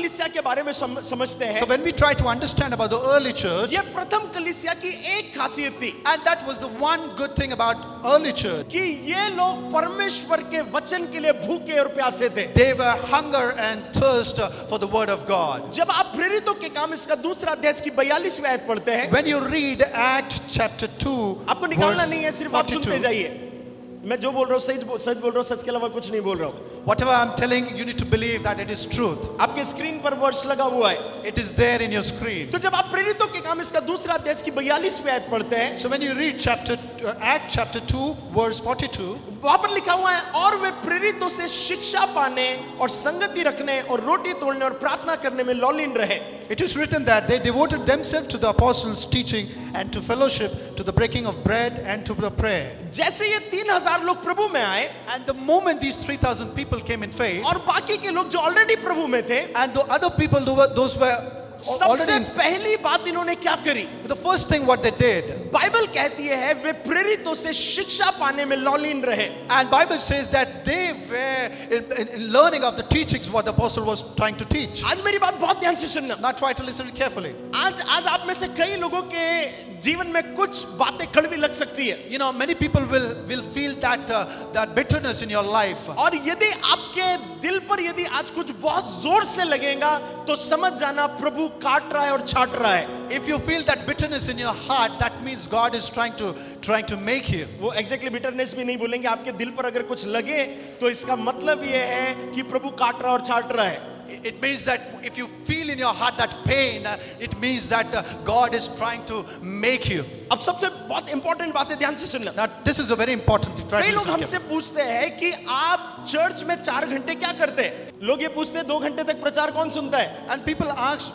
कलीसिया के बारे में समझते हैं, So when we try to understand about the early church, ये प्रथम कलीसिया की एक खासियत थी and that was the one good thing about early church. कि ये लोग परमेश्वर के वचन के लिए भूखे और प्यासे थे। They were hunger and thirst for the word of God. जब आप प्रेरितों के काम इसका दूसरा अध्याय की 42वीं आयत पढ़ते हैं, When you read Acts chapter 2, आपको निकालना verse नहीं है, सिर्फ आप सुनते 42, जाइए। मैं जो बोल रहा हूँ सच बोल रहा हूँ, सच के अलावा कुछ नहीं बोल रहा हूँ। whatever I'm telling, you need to believe that it is truth. आपके स्क्रीन पर वर्ड्स लगा हुआ है। It is there in your screen. तो जब आप प्रेरितों के काम इसका दूसरा अध्याय की 42वीं आयत पढ़ते हैं, So when you read Acts chapter 2, verse 42, वहां पर लिखा हुआ है, और वे प्रेरितों से शिक्षा पाने और संगति रखने और रोटी तोड़ने और प्रार्थना करने में लौलीन रहे। it is written that they devoted themselves to the apostles' teaching and to fellowship, to the breaking of bread and to the prayer. जैसे ये 3000 लोग प्रभु में आए And the moment these 3,000 people came in faith, और बाकी के लोग जो ऑलरेडी प्रभु में थे, and the other people, those were already सबसे in, पहली बात इन्होंने क्या करी? the first thing what they did, Bible कहती है वे प्रेरितों से शिक्षा पाने में लौलीन रहे। and Bible says that they were in learning of the teachings what the apostle was trying to teach. आज मेरी बात बहुत ध्यान से सुनना। Now try to listen carefully. आज आप में से कई लोगों के जीवन में कुछ बातें कड़वी लग सकती है, You know, many people will feel that bitterness in your life. और यदि आपके दिल पर यदि आज कुछ बहुत जोर से लगेगा तो समझ जाना प्रभु काट रहा है और छाट रहा है। If you feel that bitterness in your heart, that means God is trying to make you. वो एग्जैक्टली बिटरनेस भी नहीं बोलेंगे, आपके दिल पर अगर कुछ लगे तो इसका मतलब ये है कि प्रभु काट रहा है और छाट रहा है। It means that if you feel in your heart that pain, it means that God is trying to make you. अब सबसे बहुत इंपॉर्टेंट बात है, ध्यान से सुनना। Now this is a very important thing. Try कई to लोग listen हमसे carefully. पूछते हैं कि आप चर्च में 4 घंटे क्या करते हैं? लोग ये पूछते हैं 2 घंटे तक प्रचार कौन सुनता है? And people ask,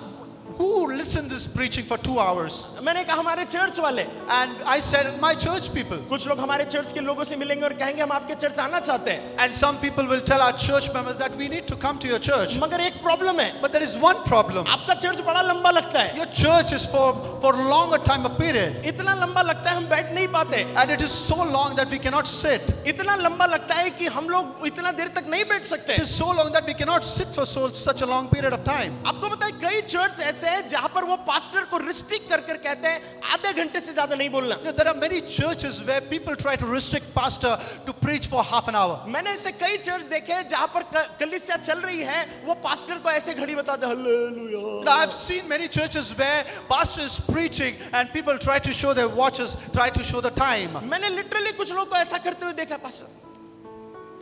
who listened this preaching for 2 hours? मैंने कहा हमारे चर्च वाले। And I said, my church people. कुछ लोग हमारे चर्च के लोगों से मिलेंगे और कहेंगे हम आपके चर्च आना चाहते हैं, And some people will tell our church members that we need to come to your church. मगर एक प्रॉब्लम है, But there is one problem. आपका चर्च बड़ा लंबा लगता है, Your church is for a longer time of period. इतना लंबा लगता है हम बैठ नहीं पाते, And it is so long that we cannot sit. इतना लंबा लगता है कि हम लोग इतना देर तक नहीं बैठ सकते। It is so long that we cannot sit for such a long period of time. आपको पता है कई चर्च ऐसे हैं जहां पर वो पास्टर को रिस्ट्रिक्ट कर कहते हैं आधे घंटे से ज्यादा नहीं बोलना। You know, there are many churches where people try to restrict pastor to preach for half an hour. मैंने ऐसे कई चर्च देखे हैं जहां पर कलीसिया चल रही है, वो पास्टर को ऐसे घड़ी बताते हैं hallelujah. Now, I've seen many churches where pastor is preaching and people try to show their watches, try to show the time. मैंने लिटरली कुछ लोग को ऐसा करते हुए देखा, pastor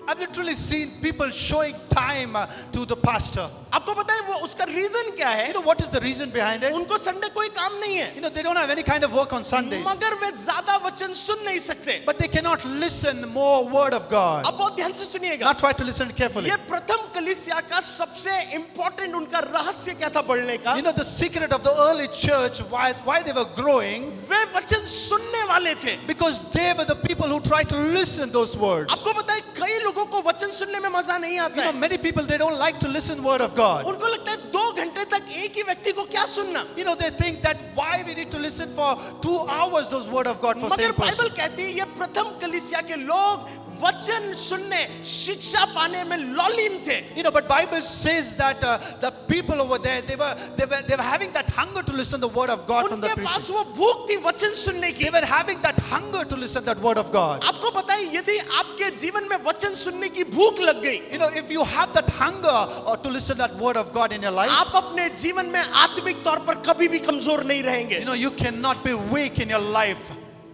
I've literally seen people showing time to the pastor. आपको पता है वो उसका रीजन क्या है? You know what is the reason behind it? उनको संडे कोई काम नहीं है, You know, they don't have any kind of work on Sundays, मगर वे ज्यादा वचन सुन नहीं सकते। but they cannot listen more word of God. अब बहुत ध्यान से सुनिएगा, Now try to listen carefully. ये प्रथम कलीसिया का सबसे इंपॉर्टेंट उनका रहस्य क्या था बढ़ने का? You know, the secret of the early church, why they were growing, वे वचन सुनने वाले थे। because they were the people who tried to listen those words. आपको पता है कई लोगों को वचन सुनने में मजा नहीं आता You know, है, many people, they don't like to listen word of God. उनको लगता है 2 घंटे तक एक ही व्यक्ति को क्या सुनना। You know, they think that why we need to listen for 2 hours those word of God for मगर same person. बाइबल कहती है ये प्रथम कलीसिया के लोग वचन सुनने शिक्षा पाने में लौलीन थे। You know, but Bible says that the people over there, they were having that hunger to listen the word of God from the उनके पास preaching. वो भूख थी वचन सुनने की। They were having that hunger to listen that word of God. आपको पता है यदि आपके जीवन में वचन सुनने की भूख लग गई, You know, if you have that hunger or to listen that word of God in your life, आप अपने जीवन में आत्मिक तौर पर कभी भी कमजोर नहीं रहेंगे। you know, you cannot be weak in your life.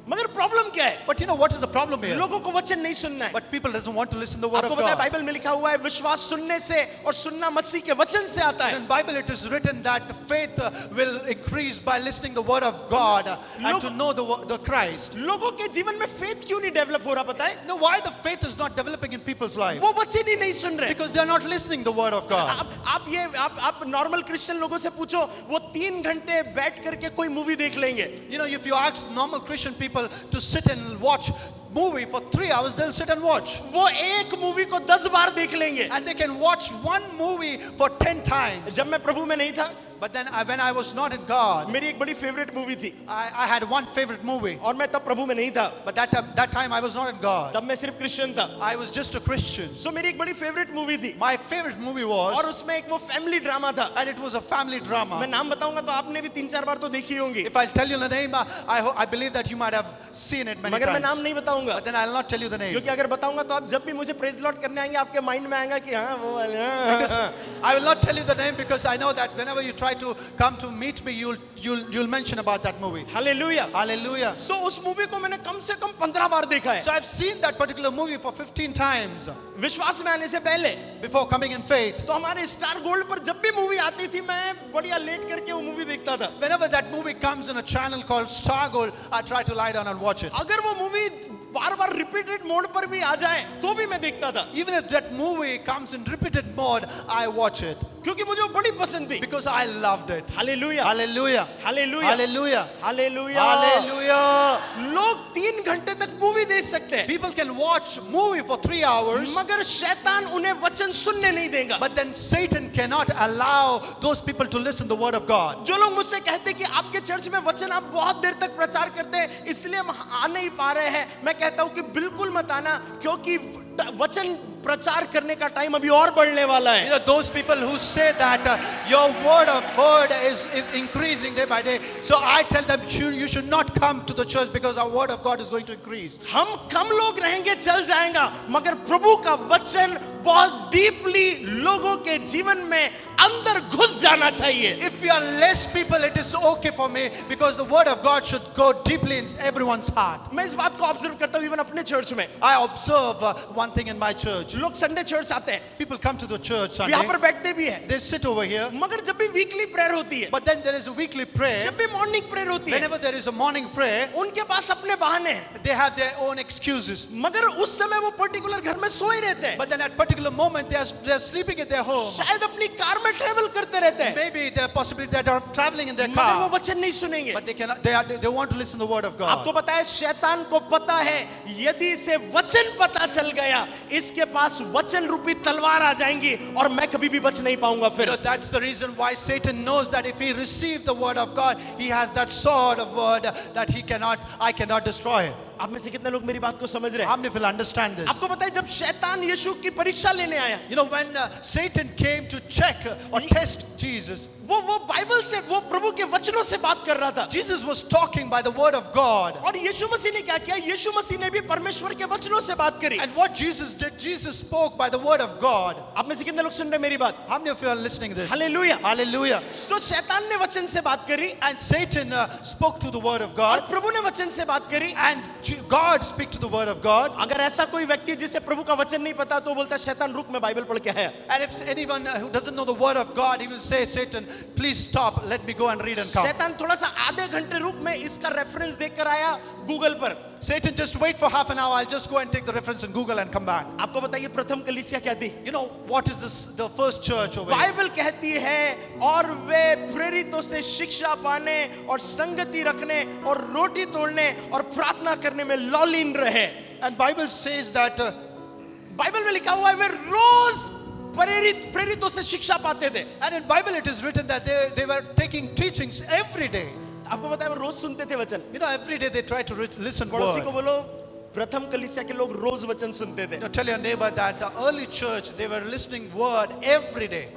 मगर प्रॉब्लम क्या है? But you know what is the problem here? लोगों को वचन नहीं सुनना है। But people doesn't want to listen the word आपको of पता है God. बाइबल में लिखा हुआ है विश्वास सुनने से और सुनना मसीह के वचन से आता है। In Bible it is written that faith will increase by listening the word of God and to know the Christ. लोगों के जीवन में फेथ क्यों नहीं डेवलप हो रहा पता है? Now why the faith is not developing in people's life? वो वचन ही नहीं सुन रहे। Because they are not listening the word of God. आप नॉर्मल क्रिश्चियन लोगों से पूछो, वो 3 घंटे बैठ करके कोई मूवी देख लेंगे। You know, if you ask normal Christian people to sit and watch movie for 3 hours, they'll sit and watch. वो एक मूवी को 10 बार देख लेंगे। And they can watch one movie for 10 times. जब मैं प्रभु में नहीं था, But then when I was not in God, मेरी एक बड़ी फेवरेट मूवी थी I had one favorite movie. और मैं तब प्रभु में नहीं था, But that time I was not in God. तब मैं सिर्फ क्रिश्चियन था। I was just a Christian. सो मेरी एक बड़ी फेवरेट मूवी थी My favorite movie was, और उसमें एक वो फैमिली ड्रामा था। and it was a family मैं drama. नाम बताऊंगा तो आपने भी 3-4 बार तो देखी होंगी, If I tell you the name, I believe that you might have seen it many मगर मैं times. नाम नहीं बताऊंगा, But then I'll not tell you the name. क्योंकि अगर बताऊंगा तो आप जब भी मुझे प्रेज लॉर्ड करने आएंगे आपके माइंड में आएगा कि हाँ वो वाले, Because हाँ। I will not tell you the name because I know that whenever you try to come to meet me, you'll mention about that movie. Hallelujah. Hallelujah. सो उस मूवी को मैंने कम से कम 15 बार देखा है So I've seen that particular movie for 15 times विश्वास में आने से पहले। before coming in faith. तो हमारे स्टार गोल्ड पर जब भी मूवी आती थी मैं बढ़िया लेट करके वो मूवी देखता था। Whenever that movie comes in a channel called Star Gold, I try to lie down and watch it. अगर वो मूवी बार बार रिपीटेड मोड पर भी आ जाए तो भी मैं देखता था, Even if that movie comes in repeated mode, I watch it क्योंकि मुझे वो बड़ी पसंद थी। because I loved it. Hallelujah, Hallelujah. Hallelujah, Hallelujah. Hallelujah. Hallelujah. लोग 3 घंटे तक मूवी देख सकते हैं, People can watch movie for 3 hours, मगर शैतान उन्हें वचन सुनने नहीं देगा। but then Satan cannot allow those people to listen to the word of God. जो लोग मुझसे कहते हैं कि आपके चर्च में वचन आप बहुत देर तक प्रचार करते हैं इसलिए हम आ नहीं पा रहे हैं, मैं कहता हूं कि बिल्कुल मत आना, क्योंकि वचन प्रचार करने का टाइम अभी और बढ़ने वाला You है। know, those people who say that your word is increasing day by day. So I tell them you should not come to the church because our word of God is going to increase. हम कम लोग रहेंगे चल जाएगा, मगर प्रभु का वचन बहुत deeply लोगों के जीवन में अंदर घुस जाना चाहिए। If we are less people, it is okay for me because the word of God should go deeply in everyone's heart. मैं इस बात को ऑब्जर्व करता हूँ इवन अपने चर्च में। I observe one thing in my church. लोग Sunday church आते हैं, People come to the church यहाँ Sunday. पर बैठते भी हैं, They sit over here. मगर जब भी वीकली प्रेयर होती है, But then there is a weekly prayer. जब भी मॉर्निंग प्रेयर होती है, Whenever there is a morning prayer, उनके पास अपने बहाने हैं, they have their own excuses. मगर उस समय वो पर्टिकुलर घर में सोए रहते हैं, But then at particular moment, they are sleeping at their home. शायद अपनी कार में ट्रेवल करते रहते हैं, Maybe there are possibility that are traveling in their मगर वो car. वचन नहीं सुनेंगे। But they cannot. They want to listen to the word of God. आपको पता है शैतान को पता है यदि इसे वचन पता चल गया इसके पास वचन रूपी तलवार आ जाएंगी और मैं कभी भी बच नहीं पाऊंगा You know, फिर। that's the reason why Satan knows that if he receives the word of God, he has that sword of word that I cannot destroy. आप में से कितने लोग मेरी बात को समझ रहे हैं? How many will understand this? आपको पता है जब शैतान यीशु की परीक्षा लेने आया, You know, when Satan came to check or test Jesus, वो बाइबल से वो प्रभु के वचनों से बात कर रहा था, Jesus was talking by the word of God. और यीशु मसीह ने क्या किया? यीशु मसीह ने भी परमेश्वर के वचनों से बात करी। And what Jesus did, Jesus spoke by the word of God. आप में से कितने लोग सुन रहे हैं मेरी बात? How many of you are listening to this? Hallelujah. Hallelujah. तो शैतान ने वचन से बात करी And Satan spoke to the word of और God, प्रभु ने वचन से बात करी। and God speak to the word of God. अगर ऐसा कोई व्यक्ति जिसे प्रभु का वचन नहीं पता तो वो बोलता है शैतान रुक मैं बाइबल पढ़ के आया। And if anyone who doesn't know the word of God, he will say, Satan, please stop, let me go and read and come. शैतान थोड़ा सा आधे घंटे रुक, मैं इसका रेफरेंस देख कर आया गूगल पर। Satan, just wait for half an hour, I'll just go and take the reference in Google and come back. आपको बताइए प्रथम कलीसिया क्या थी? You know, what is this, the first church over here? Bible कहती है और वे प्रेरितों से शिक्षा पाने और संगति रखने और रोटी तोड़ने और प्रार्थना करने में लौलीन रहे। And Bible says that Bible में लिखा हुआ है वे रोज प्रेरितों से शिक्षा पाते थे। and in Bible it is written that they were taking teachings every day. आपको पता है वो रोज सुनते थे वचन। You know, every day they try to listen पड़ोसी को word. बोलो प्रथम कलीसिया के लोग रोज वचन सुनते थे। You know, tell your neighbor that the early church, they were listening word every day.